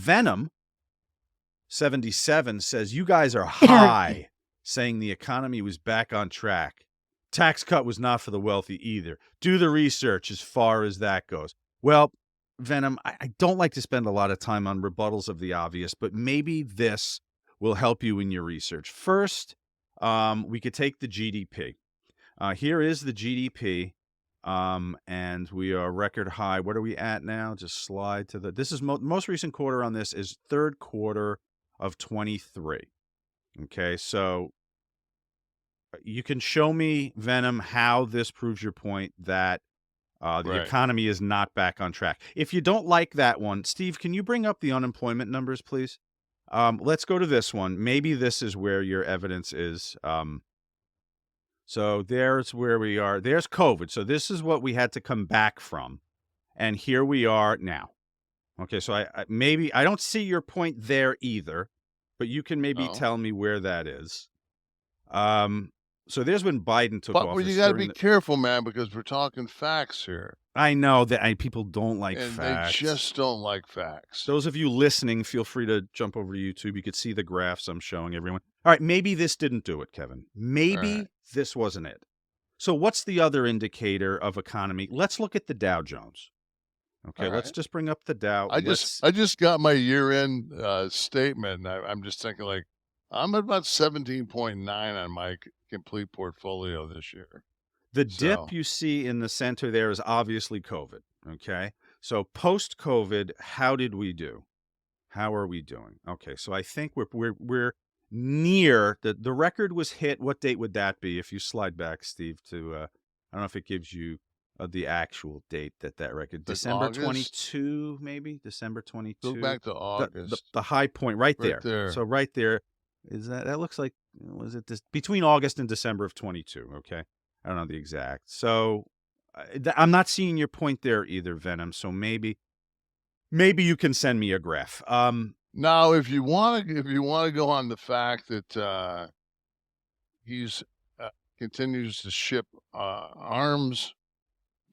Venom 77 says, you guys are high, saying the economy was back on track. Tax cut was not for the wealthy either. Do the research as far as that goes. Well, Venom, I don't like to spend a lot of time on rebuttals of the obvious, but maybe this will help you in your research. First, we could take the GDP. Here is the GDP, and we are record high. What are we at now? Just slide to the. This is most recent quarter on this is third quarter of 23. Okay, so you can show me, Venom, how this proves your point that the economy is not back on track. If you don't like that one, Steve, can you bring up the unemployment numbers, please? Let's go to this one. Maybe this is where your evidence is. So there's where we are. There's COVID. So this is what we had to come back from. And here we are now. Okay, so I don't see your point there either, but you can maybe tell me where that is. So there's when Biden took office. But you got to be careful, man, because we're talking facts here. I know that people don't like facts. They just don't like facts. Those of you listening, feel free to jump over to YouTube. You could see the graphs I'm showing everyone. All right, maybe this didn't do it, Kevin. Maybe this wasn't it. So what's the other indicator of economy? Let's look at the Dow Jones. Okay, let's just bring up the Dow. I just got my year-end statement. I'm just thinking, like, I'm at about 17.9 on my complete portfolio this year. The dip you see in the center there is obviously COVID, okay? So post-COVID, how did we do? How are we doing? Okay, so I think we're near the record was hit. What date would that be? If you slide back, Steve, to I don't know if it gives you the actual date that record. December 22, maybe December 22. Go back to August. The high point right there. So right there is that looks like was it this between August and December of 22? Okay. I don't know the exact. So I'm not seeing your point there either, Venom. So maybe you can send me a graph. Now, if you want to go on the fact that he's continues to ship arms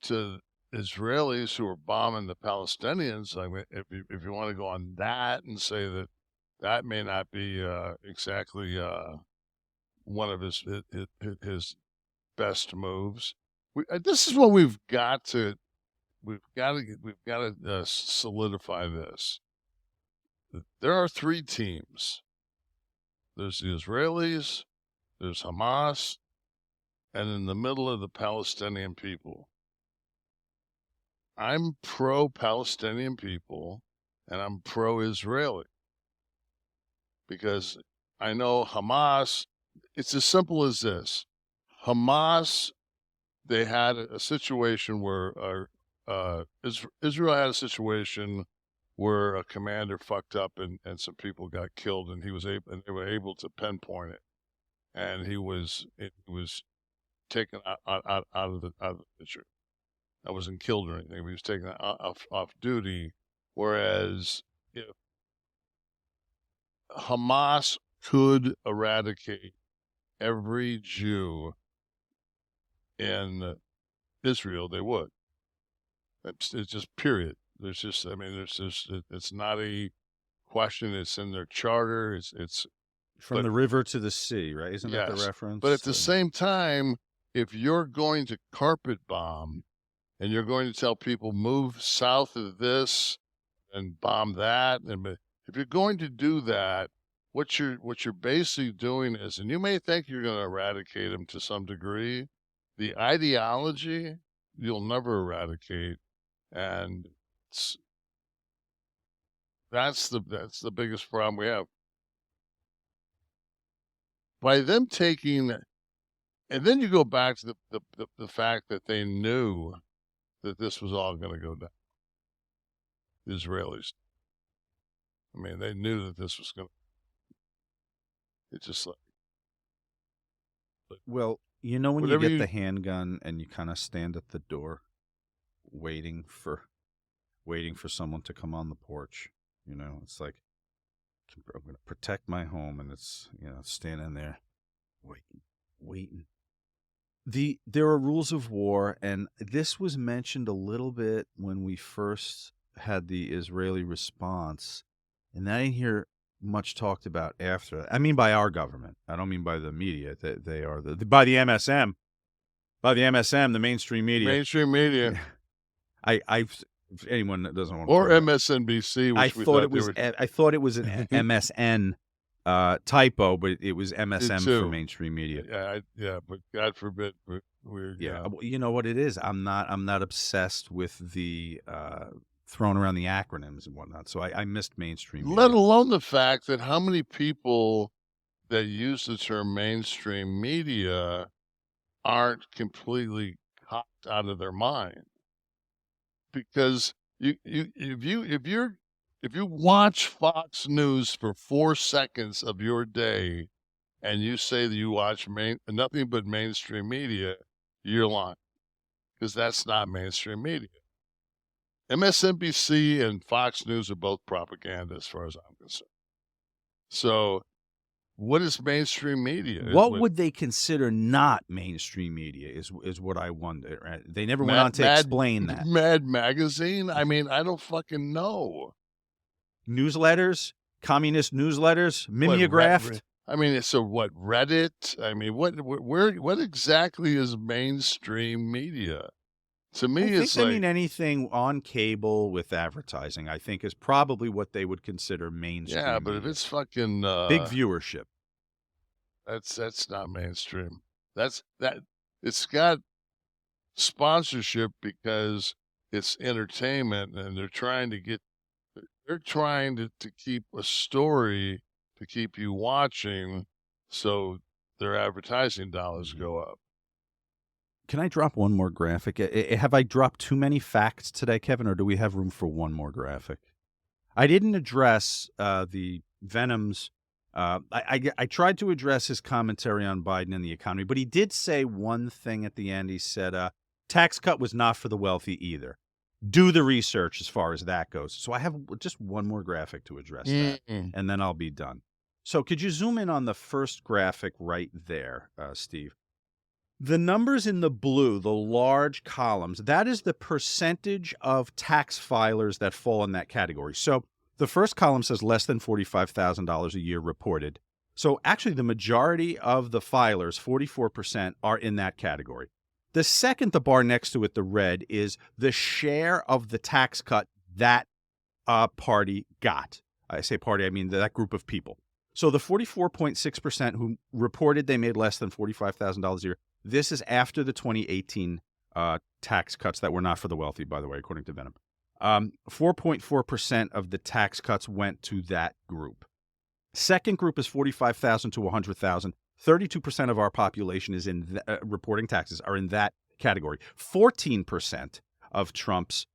to Israelis who are bombing the Palestinians, I mean, if you want to go on that and say that may not be exactly one of his best moves. This is what we've got to solidify this. There are three teams. There's the Israelis, there's Hamas, and in the middle of the Palestinian people. I'm pro-Palestinian people, and I'm pro-Israeli. Because I know Hamas, it's as simple as this. Hamas, they had a situation where Israel had a situation where a commander fucked up and some people got killed, and they were able to pinpoint it, and it was taken out of the picture. I wasn't killed or anything. He was taken off duty. Whereas if Hamas could eradicate every Jew in Israel, they would. It's just period. It's not a question. It's in their charter. It's from the river to the sea, right? Isn't that the reference? But at the same time, if you're going to carpet bomb and you're going to tell people move south of this and bomb that, and if you're going to do that, what you're basically doing is, and you may think you're going to eradicate them to some degree, the ideology you'll never eradicate, and that's the biggest problem we have. By them taking, and then you go back to the fact that they knew that this was all going to go down. The Israelis. I mean, they knew that this was going to. It's just like. Well, you know when you get the handgun and you kind of stand at the door, waiting for someone to come on the porch. You know, it's like I'm going to protect my home, and it's standing there, waiting. There are rules of war, and this was mentioned a little bit when we first had the Israeli response. And I didn't hear much talked about after that. I mean, by our government. I don't mean by the media. They are by the MSM. By the MSM, the mainstream media. Mainstream media. If anyone that doesn't want to, or MSNBC, which we thought they were. I thought it was an MSN typo, but it was MSM for too. mainstream media. Yeah, but God forbid we're Yeah, you know what it is. I'm not obsessed with the throwing around the acronyms and whatnot. So I missed mainstream media. let alone the fact that how many people that use the term mainstream media aren't completely cocked out of their mind. Because if you watch Fox News for 4 seconds of your day and you say that you watch nothing but mainstream media, you're lying, because that's not mainstream media. MSNBC and Fox News are both propaganda as far as I'm concerned. So what is mainstream media? What would they consider not mainstream media is what I wonder. Right? They never went on to explain that. Mad Magazine? I mean, I don't fucking know. Newsletters, communist newsletters, mimeographed. I mean, so what, Reddit? I mean, what exactly is mainstream media? To me, it's like, I mean, anything on cable with advertising, I think, is probably what they would consider mainstream. Yeah, but media. if it's fucking big viewership, that's not mainstream. It's got sponsorship because it's entertainment, and they're trying to keep a story to keep you watching, so their advertising dollars go up. Can I drop one more graphic? Have I dropped too many facts today, Kevin, or do we have room for one more graphic? I didn't address the Venom's. I tried to address his commentary on Biden and the economy, but he did say one thing at the end. He said, tax cut was not for the wealthy either. Do the research as far as that goes. So I have just one more graphic to address that, and then I'll be done. So could you zoom in on the first graphic right there, Steve? The numbers in the blue, the large columns, that is the percentage of tax filers that fall in that category. So the first column says less than $45,000 a year reported. So actually the majority of the filers, 44%, are in that category. The second, the bar next to it, the red, is the share of the tax cut that party got. I say party, I mean that group of people. So the 44.6% who reported they made less than $45,000 a year, this is after the 2018 tax cuts that were not for the wealthy, by the way, according to Venom. 4.4% of the tax cuts went to that group. Second group is 45,000 to 100,000. 32% of our population is in reporting taxes are in that category. 14% of Trump's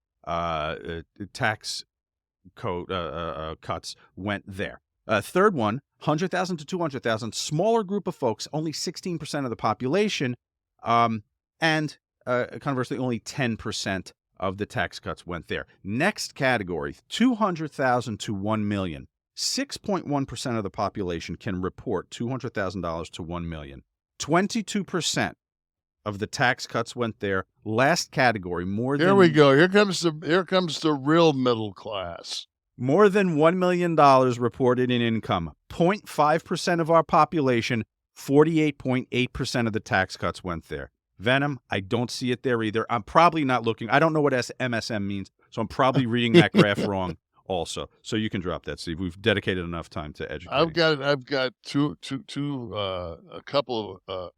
tax code cuts went there. Third one, 100,000 to 200,000, smaller group of folks, only 16% of the population, and conversely, only 10% of the tax cuts went there. Next category, 200,000 to 1 million. 6.1% of the population can report $200,000 to 1 million. 22% of the tax cuts went there. Last category, more than... Here we go. Here comes the real middle class. More than $1 million reported in income. 0.5% of our population, 48.8% of the tax cuts went there. Venom, I don't see it there either. I'm probably not looking. I don't know what MSM means, so I'm probably reading that graph wrong also. So you can drop that, Steve. We've dedicated enough time to educate. I've got a couple of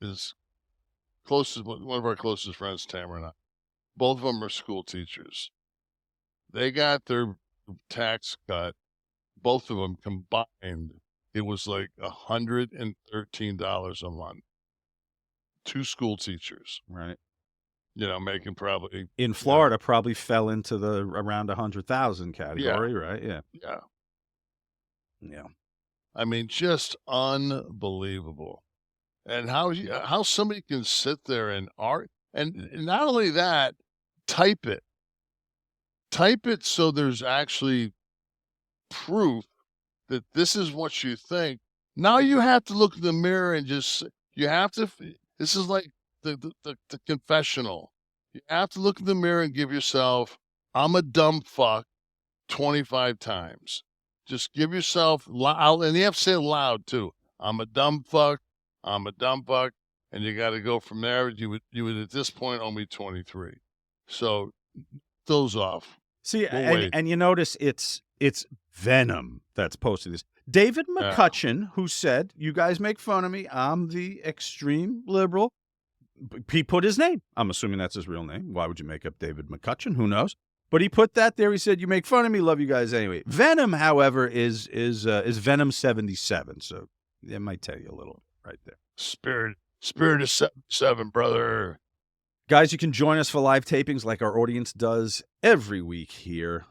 is closest, one of our closest friends, Tamara and I. Both of them are school teachers. They got their tax cut, both of them combined. It was like $113 a month. Two school teachers, right? Making probably in Florida probably fell into the around 100,000 category, right? Yeah. I mean, just unbelievable, and how somebody can sit there and and not only that, type it so there's actually proof that this is what you think. Now you have to look in the mirror and this is like the confessional. You have to look in the mirror and give yourself, I'm a dumb fuck, 25 times. Just give yourself loud, and you have to say it loud too. I'm a dumb fuck. I'm a dumb fuck. And you got to go from there. You would at this point owe me 23. So those off. See, We'll wait. and you notice it's Venom that's posting this. David McCutcheon, who said, "You guys make fun of me. I'm the extreme liberal." He put his name. I'm assuming that's his real name. Why would you make up David McCutcheon? Who knows? But he put that there. He said, "You make fun of me. Love you guys anyway." Venom, however, is Venom 77. So it might tell you a little right there. Spirit of 77, brother. Guys, you can join us for live tapings like our audience does every week here.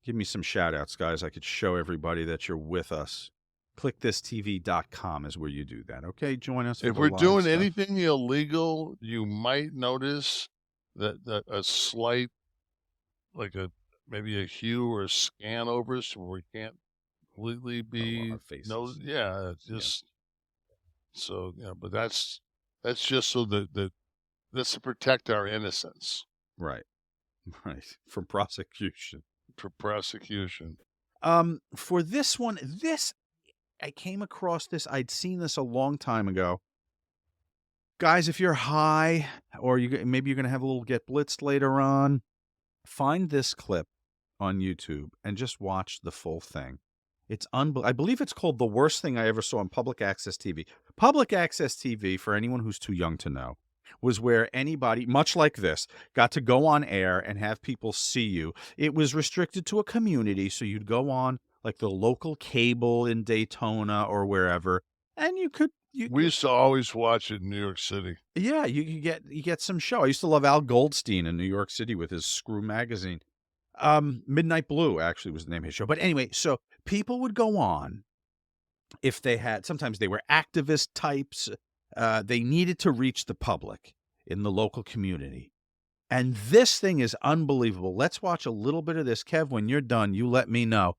Give me some shout outs, guys. I could show everybody that you're with us. ClickThisTV.com is where you do that. Okay, join us. If we're doing anything illegal, you might notice that a slight, like maybe a hue or a scan over us where we can't completely be noticed. Yeah, just so but that's just so that that's to protect our innocence. Right. From prosecution. For prosecution. For this one, I came across this. I'd seen this a long time ago. Guys, if you're high or maybe you're going to have a little get blitzed later on, find this clip on YouTube and just watch the full thing. It's I believe it's called The Worst Thing I Ever Saw on Public Access TV. Public Access TV, for anyone who's too young to know, was where anybody, much like this, got to go on air and have people see you. It was restricted to a community, so you'd go on like the local cable in Daytona or wherever, and we used to always watch it in New York City. Yeah, you get some show. I used to love Al Goldstein in New York City with his Screw magazine. Midnight Blue actually was the name of his show. But anyway, so people would go on if sometimes they were activist types. They needed to reach the public in the local community. And this thing is unbelievable. Let's watch a little bit of this. Kev, when you're done, you let me know.